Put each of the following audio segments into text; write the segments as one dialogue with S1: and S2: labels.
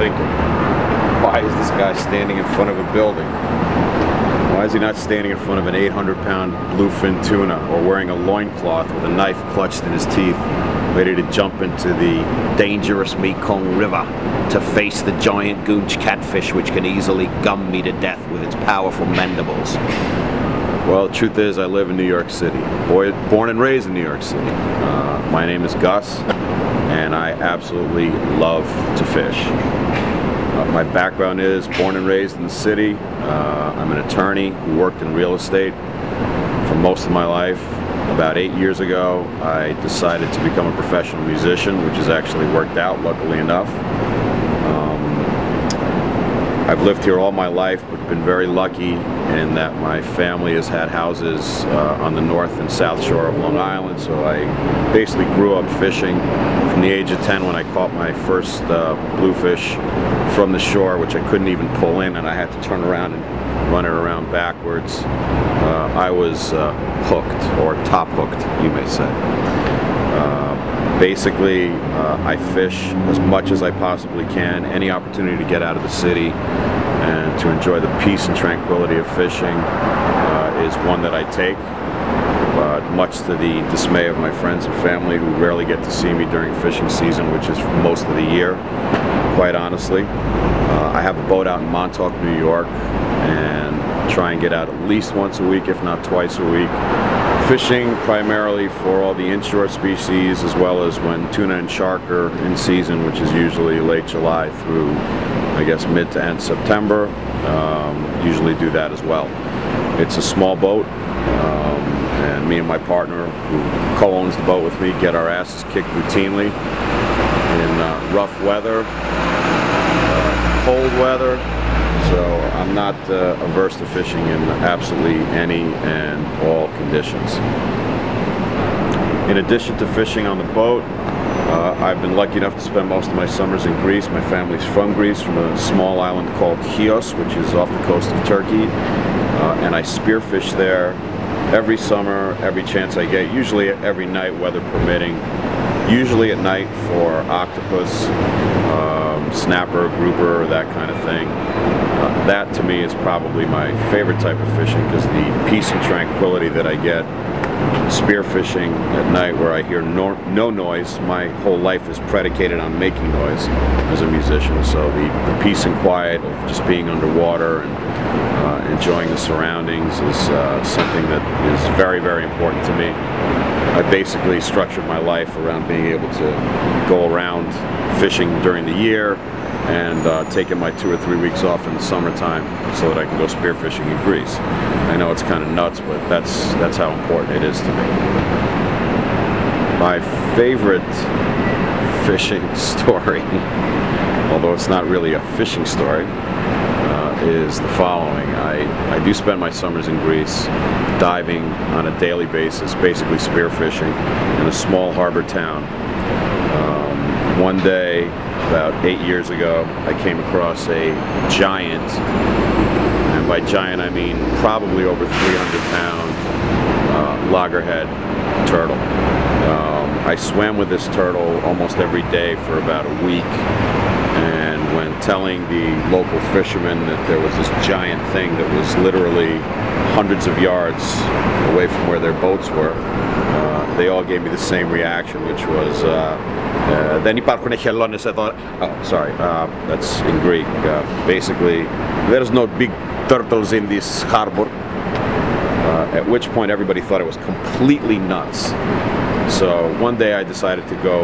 S1: thinking, why is this guy standing in front of a building? Why is he not standing in front of an 800-pound bluefin tuna, or wearing a loincloth with a knife clutched in his teeth, ready to jump into the dangerous Mekong River to face the giant goonch catfish which can easily gum me to death with its powerful mandibles? Well, the truth is, I live in New York City. Born and raised in New York City. My name is Gus, and I absolutely love to fish. My background is born and raised in the city. I'm an attorney who worked in real estate for most of my life. About 8 years ago, I decided to become a professional musician, which has actually worked out, luckily enough. I've lived here all my life, but been very lucky in that my family has had houses on the north and south shore of Long Island, so I basically grew up fishing from the age of 10 when I caught my first bluefish from the shore, which I couldn't even pull in, and I had to turn around and run it around backwards. I was hooked, or top hooked, you may say. Basically, I fish as much as I possibly can. Any opportunity to get out of the city and to enjoy the peace and tranquility of fishing is one that I take. But much to the dismay of my friends and family, who rarely get to see me during fishing season, which is most of the year, quite honestly. I have a boat out in Montauk, New York, and try and get out at least once a week, if not twice a week. Fishing primarily for all the inshore species, as well as when tuna and shark are in season, which is usually late July through, I guess, mid to end September. Usually do that as well. It's a small boat, and me and my partner, who co-owns the boat with me, get our asses kicked routinely in rough weather, cold weather. So I'm not averse to fishing in absolutely any and all conditions. In addition to fishing on the boat, I've been lucky enough to spend most of my summers in Greece. My family's from Greece, from a small island called Chios, which is off the coast of Turkey. And I spearfish there every summer, every chance I get, usually every night, weather permitting. Usually at night for octopus, snapper, grouper, that kind of thing. That to me is probably my favorite type of fishing, because the peace and tranquility that I get spearfishing at night, where I hear no noise. My whole life is predicated on making noise as a musician, so the peace and quiet of just being underwater and enjoying the surroundings is something that is very, very important to me. I basically structured my life around being able to go around fishing during the year and taking my 2 or 3 weeks off in the summertime so that I can go spearfishing in Greece. I know it's kind of nuts, but that's how important it is to me. My favorite fishing story, although it's not really a fishing story, is the following. I do spend my summers in Greece diving on a daily basis, basically spearfishing in a small harbor town. One day, about 8 years ago, I came across a giant, and by giant I mean probably over 300-pound loggerhead turtle. I swam with this turtle almost every day for about a week, and when telling the local fishermen that there was this giant thing that was literally hundreds of yards away from where their boats were, they all gave me the same reaction, which was δεν υπάρχουν χελώνες εδώ. Oh, sorry, that's in Greek. Basically, there's no big turtles in this harbor. At which point everybody thought it was completely nuts. So one day I decided to go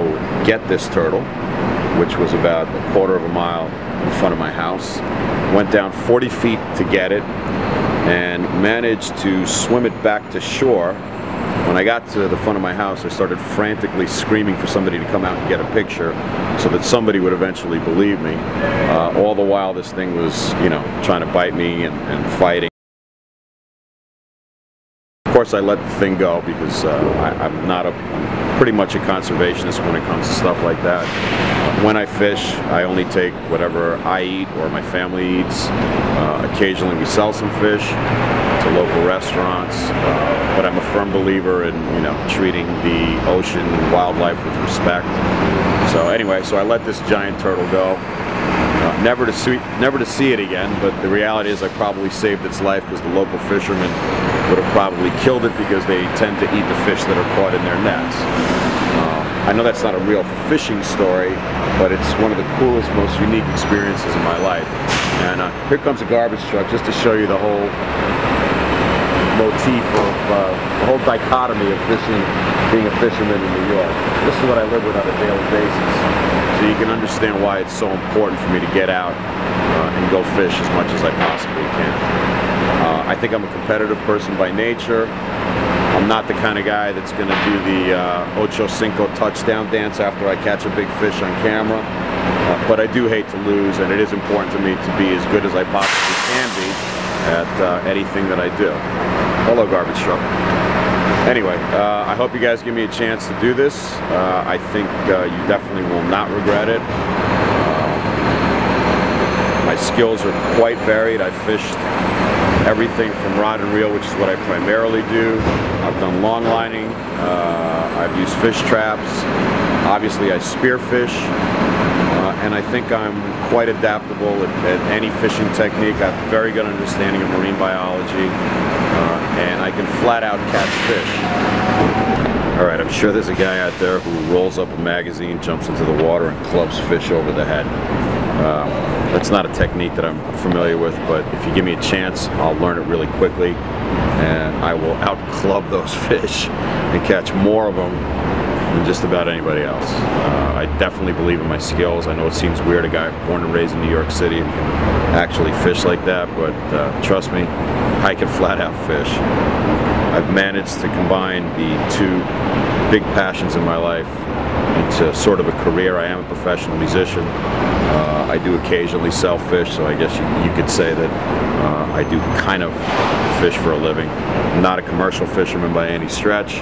S1: get this turtle, which was about a quarter of a mile in front of my house. Went down 40 feet to get it and managed to swim it back to shore. When I got to the front of my house, I started frantically screaming for somebody to come out and get a picture so that somebody would eventually believe me. All the while this thing was, you know, trying to bite me and fighting. Of course I let the thing go because I'm pretty much a conservationist when it comes to stuff like that. When I fish, I only take whatever I eat or my family eats. Occasionally we sell some fish to local restaurants, but I'm a firm believer in, you know, treating the ocean and wildlife with respect. So anyway, so I let this giant turtle go. never to see it again, but the reality is I probably saved its life because the local fishermen would have probably killed it because they tend to eat the fish that are caught in their nets. I know that's not a real fishing story, but it's one of the coolest, most unique experiences in my life. And here comes a garbage truck just to show you the whole motif of the whole dichotomy of fishing, being a fisherman in New York. This is what I live with on a daily basis. So you can understand why it's so important for me to get out and go fish as much as I possibly can. I think I'm a competitive person by nature. I'm not the kind of guy that's going to do the Ocho Cinco touchdown dance after I catch a big fish on camera. But I do hate to lose, and it is important to me to be as good as I possibly can be at anything that I do. Hello, garbage truck. Anyway, I hope you guys give me a chance to do this. I think you definitely will not regret it. My skills are quite varied. I've fished everything from rod and reel, which is what I primarily do. I've done long lining. I've used fish traps. Obviously, I spearfish. And I think I'm quite adaptable at any fishing technique. I have a very good understanding of marine biology, and I can flat out catch fish. Alright, I'm sure there's a guy out there who rolls up a magazine, jumps into the water, and clubs fish over the head. That's not a technique that I'm familiar with, but if you give me a chance, I'll learn it really quickly, and I will out-club those fish and catch more of them than just about anybody else. I definitely believe in my skills. I know it seems weird, a guy born and raised in New York City who can actually fish like that, but trust me, I can flat out fish. I've managed to combine the two big passions in my life into sort of a career. I am a professional musician. I do occasionally sell fish, so I guess you could say that I do kind of fish for a living. I'm not a commercial fisherman by any stretch.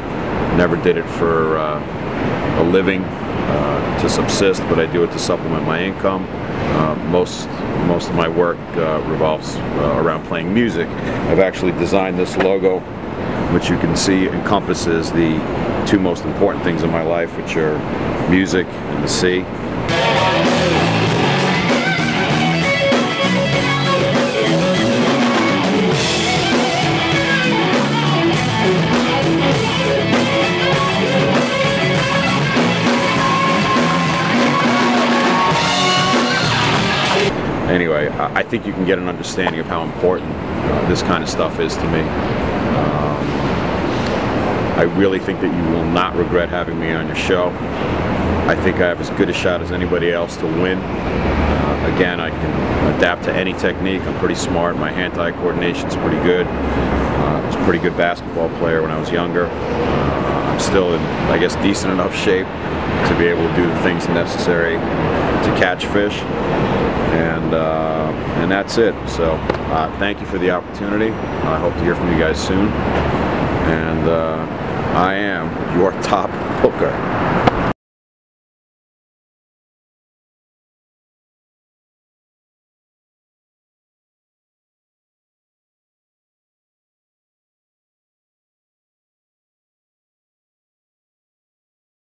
S1: Never did it for a living to subsist, but I do it to supplement my income. Most of my work revolves around playing music. I've actually designed this logo, which you can see encompasses the two most important things in my life, which are music and the sea. Anyway, I think you can get an understanding of how important this kind of stuff is to me. I really think that you will not regret having me on your show. I think I have as good a shot as anybody else to win. Again, I can adapt to any technique. I'm pretty smart. My hand-eye coordination is pretty good. I was a pretty good basketball player when I was younger. I'm still in, I guess, decent enough shape to be able to do the things necessary to catch fish. And that's it. So thank you for the opportunity. I hope to hear from you guys soon. And I am your top hooker.